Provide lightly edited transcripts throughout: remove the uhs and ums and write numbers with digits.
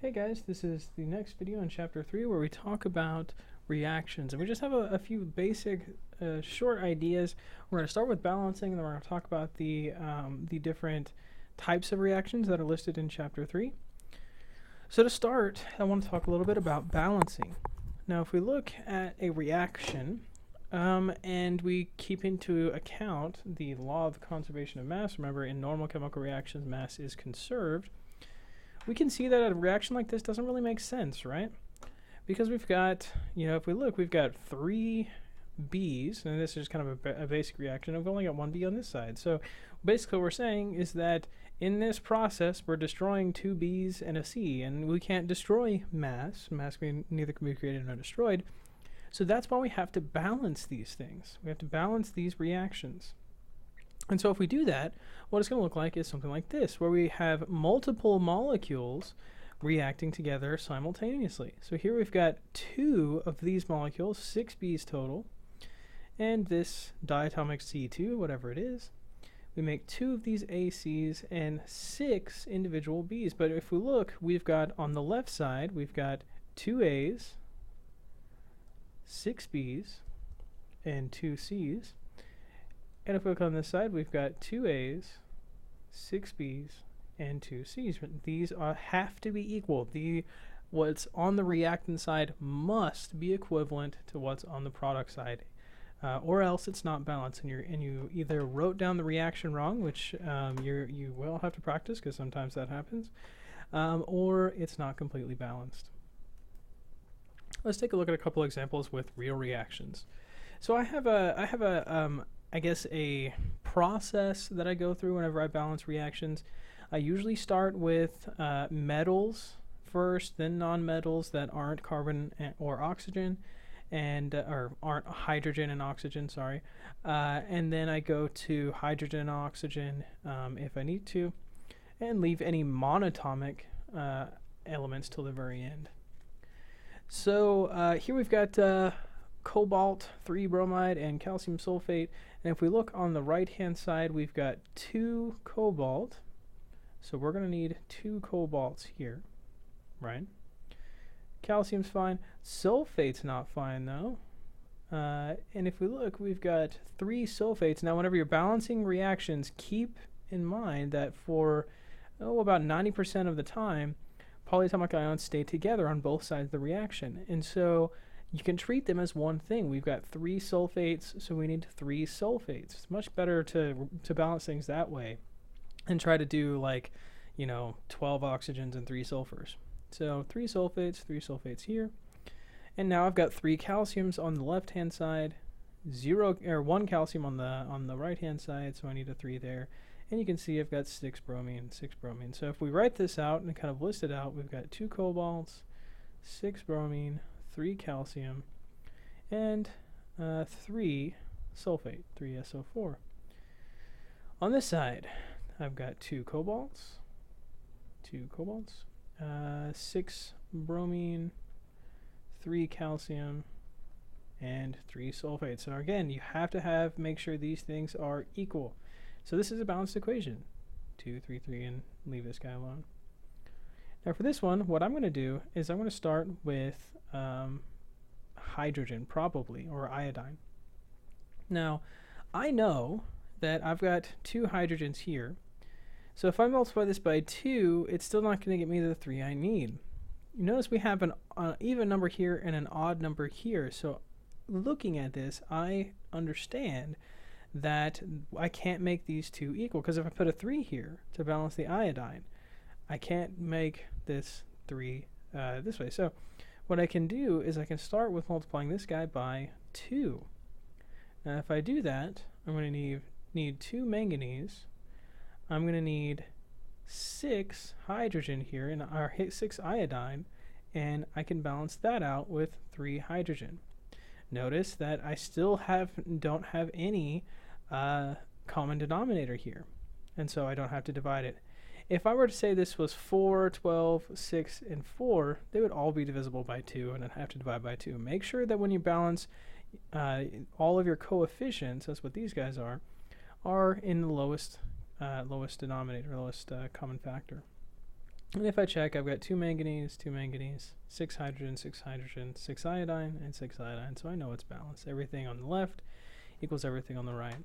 Hey guys, this is the next video in chapter 3 where we talk about reactions, and we just have a few basic short ideas. We're going to start with balancing, and then we're going to talk about the different types of reactions that are listed in chapter 3. So to start, I want to talk a little bit about balancing. Now if we look at a reaction and we keep into account the law of conservation of mass, remember in normal chemical reactions mass is conserved, we can see that a reaction like this doesn't really make sense, right? Because we've got, if we look, we've got 3 B's, and this is kind of a basic reaction, and we've only got 1 B on this side. So basically what we're saying is that in this process, we're destroying 2 B's and a C, and we can't destroy mass. Mass neither can be created nor destroyed. So that's why we have to balance these things. We have to balance these reactions. And so if we do that, what it's going to look like is something like this, where we have multiple molecules reacting together simultaneously. So here we've got 2 of these molecules, 6 B's total, and this diatomic C2, whatever it is. We make 2 of these ACs and 6 individual B's. But if we look, we've got on the left side, we've got 2 A's, 6 B's, and 2 C's. And if we look on this side, we've got 2 A's, 6 B's, and 2 C's. These have to be equal. What's on the reactant side must be equivalent to what's on the product side, or else it's not balanced. And you either wrote down the reaction wrong, which you will have to practice because sometimes that happens, or it's not completely balanced. Let's take a look at a couple examples with real reactions. So I have a process that I go through whenever I balance reactions. I usually start with metals first, then non-metals that aren't carbon or oxygen, or aren't hydrogen and oxygen, sorry. And then I go to hydrogen and oxygen if I need to, and leave any monatomic elements till the very end. So here we've got cobalt 3 bromide and calcium sulfate, and if we look on the right hand side, we've got 2 cobalt, so we're going to need 2 cobalts here, right? Calcium's fine, sulfate's not fine though, and if we look, we've got 3 sulfates. Now whenever you're balancing reactions, keep in mind that for about 90% of the time polyatomic ions stay together on both sides of the reaction, and so you can treat them as one thing. We've got 3 sulfates, so we need 3 sulfates. It's much better to balance things that way and try to do 12 oxygens and 3 sulfurs. So 3 sulfates here. And now I've got 3 calciums on the left-hand side, 1 calcium on the right-hand side, so I need a 3 there. And you can see I've got 6 bromine, 6 bromine. So if we write this out and kind of list it out, we've got 2 cobalts, 6 bromine, 3 calcium, and 3 sulfate, 3SO4. On this side, I've got 2 cobalts, 6 bromine, 3 calcium, and 3 sulfate. So again, you have to make sure these things are equal. So this is a balanced equation. 2, 3, 3, and leave this guy alone. Now for this one, what I'm going to do is I'm going to start with hydrogen, probably, or iodine. Now, I know that I've got 2 hydrogens here, so if I multiply this by 2, it's still not going to get me the 3 I need. You notice we have an even number here and an odd number here, so looking at this, I understand that I can't make these 2 equal, because if I put a 3 here to balance the iodine, I can't make this 3 this way. So what I can do is I can start with multiplying this guy by 2. Now if I do that, I'm going to need 2 manganese. I'm going to need 6 hydrogen here, or 6 iodine, and I can balance that out with 3 hydrogen. Notice that I still don't have any common denominator here, and so I don't have to divide it. If I were to say this was 4, 12, 6, and 4, they would all be divisible by 2, and I'd have to divide by 2. Make sure that when you balance all of your coefficients, that's what these guys are in the lowest denominator, lowest common factor. And if I check, I've got 2 manganese, 6 hydrogen, 6 iodine, and 6 iodine. So I know it's balanced. Everything on the left equals everything on the right.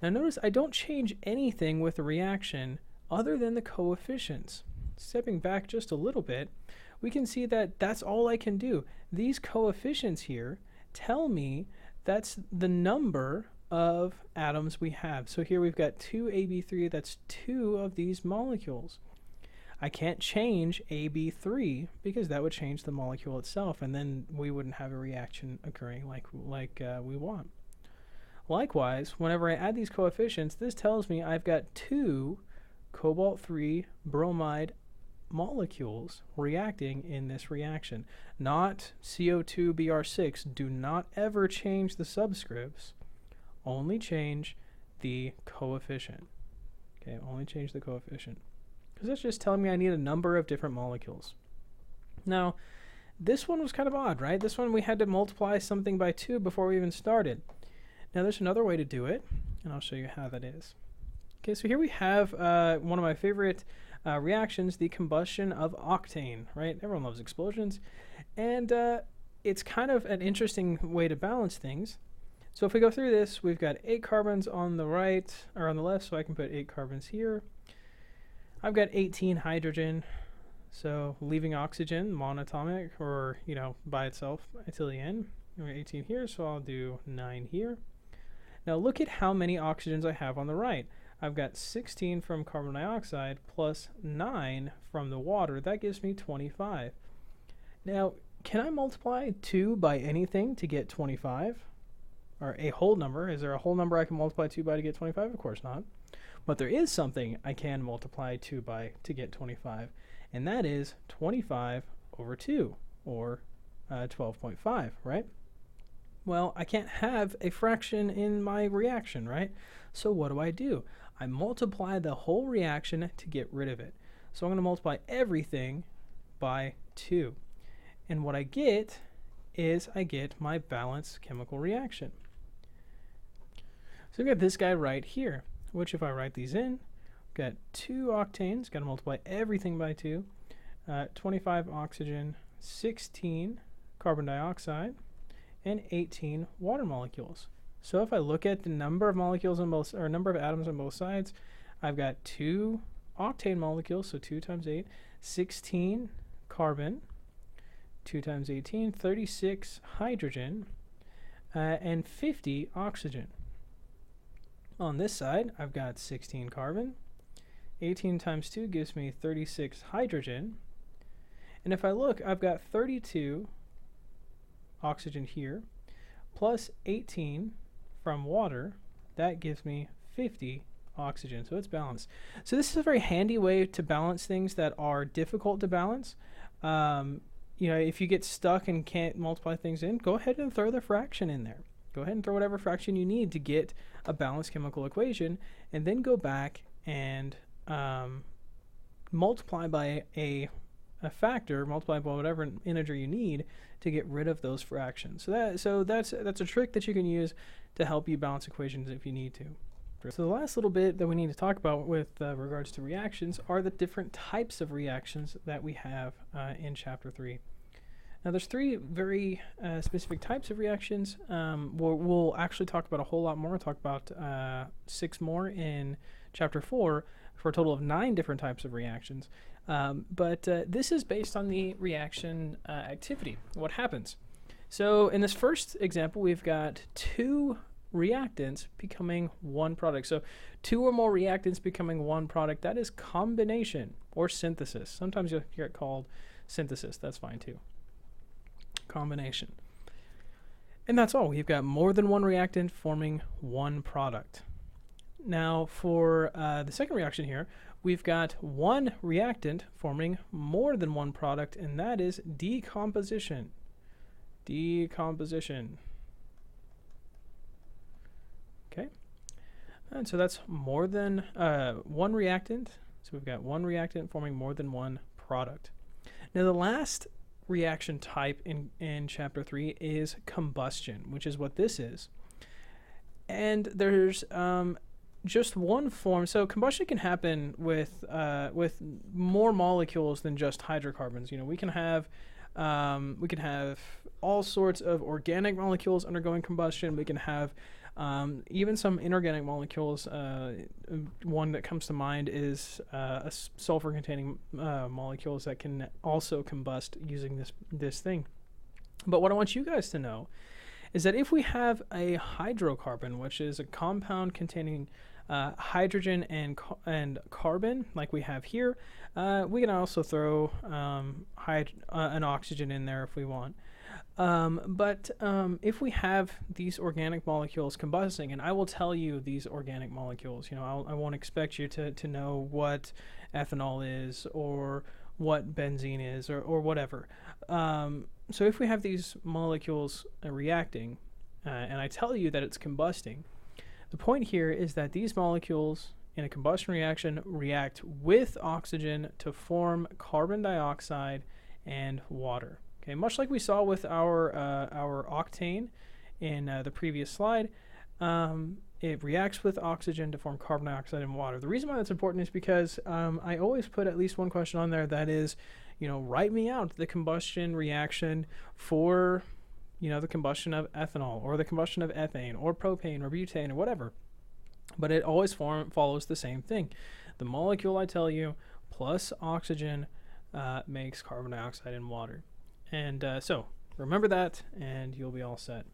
Now notice I don't change anything with the reaction other than the coefficients. Stepping back just a little bit, we can see that that's all I can do. These coefficients here tell me that's the number of atoms we have. So here we've got 2Ab3, that's 2 of these molecules. I can't change Ab3 because that would change the molecule itself, and then we wouldn't have a reaction occurring like we want. Likewise, whenever I add these coefficients, this tells me I've got 2 cobalt-3 bromide molecules reacting in this reaction. Not CO2Br6. Do not ever change the subscripts. Only change the coefficient. Okay, only change the coefficient. Because that's just telling me I need a number of different molecules. Now, this one was kind of odd, right? This one we had to multiply something by 2 before we even started. Now there's another way to do it, and I'll show you how that is. Okay, so here we have one of my favorite reactions, the combustion of octane, right? Everyone loves explosions. And it's kind of an interesting way to balance things. So if we go through this, we've got 8 carbons on the right, or on the left, so I can put 8 carbons here. I've got 18 hydrogen, so leaving oxygen, monatomic, or, you know, by itself until the end. We're 18 here, so I'll do 9 here. Now look at how many oxygens I have on the right. I've got 16 from carbon dioxide plus 9 from the water. That gives me 25. Now, can I multiply 2 by anything to get 25? Or a whole number? Is there a whole number I can multiply 2 by to get 25? Of course not. But there is something I can multiply 2 by to get 25, and that is 25 over 2, or 12.5, right? Well, I can't have a fraction in my reaction, right? So what do? I multiply the whole reaction to get rid of it. So I'm going to multiply everything by 2. And what I get is I get my balanced chemical reaction. So we've got this guy right here, which if I write these in, we've got 2 octanes, got to multiply everything by 2, 25 oxygen, 16 carbon dioxide, and 18 water molecules. So if I look at the number of molecules on both, or number of atoms on both sides, I've got 2 octane molecules, so 2 times 8, 16 carbon, 2 times 18, 36 hydrogen, and 50 oxygen. On this side, I've got 16 carbon, 18 times 2 gives me 36 hydrogen, and if I look, I've got 32 oxygen here, plus 18 from water. That gives me 50 oxygen, so it's balanced. So this is a very handy way to balance things that are difficult to balance. You know, if you get stuck and can't multiply things in, go ahead and throw the fraction in there. Go ahead and throw whatever fraction you need to get a balanced chemical equation, and then go back and multiply by a factor, multiply by whatever integer you need to get rid of those fractions. So that's a trick that you can use to help you balance equations if you need to. So the last little bit that we need to talk about with regards to reactions are the different types of reactions that we have in Chapter 3. Now there's 3 very specific types of reactions. We'll actually talk about a whole lot more. We'll talk about 6 more in Chapter 4 for a total of 9 different types of reactions. But this is based on the reaction activity, what happens. So in this first example, we've got 2 reactants becoming 1 product. So 2 or more reactants becoming 1 product, that is combination or synthesis. Sometimes you'll hear it called synthesis. That's fine too. Combination. And that's all. We've got more than 1 reactant forming 1 product. Now for the second reaction here, we've got 1 reactant forming more than 1 product, and that is decomposition. Decomposition. Okay. And so that's more than 1 reactant. So we've got 1 reactant forming more than 1 product. Now the last reaction type in Chapter 3 is combustion, which is what this is. And there's just one form. So combustion can happen with more molecules than just hydrocarbons. You know, we can have all sorts of organic molecules undergoing combustion. We can have even some inorganic molecules. One that comes to mind is sulfur-containing molecules that can also combust using this thing. But what I want you guys to know is that if we have a hydrocarbon, which is a compound containing hydrogen and carbon, like we have here, we can also throw an oxygen in there if we want. But if we have these organic molecules combusting, and I will tell you these organic molecules, you know, I won't expect you to know what ethanol is or what benzene is or whatever. So if we have these molecules reacting, and I tell you that it's combusting, the point here is that these molecules in a combustion reaction react with oxygen to form carbon dioxide and water. Okay, much like we saw with our octane in the previous slide, it reacts with oxygen to form carbon dioxide and water. The reason why that's important is because I always put at least one question on there that is, you know, write me out the combustion reaction for, you know, the combustion of ethanol or the combustion of ethane or propane or butane or whatever. But it always follows the same thing. The molecule I tell you plus oxygen makes carbon dioxide and water. And so remember that and you'll be all set.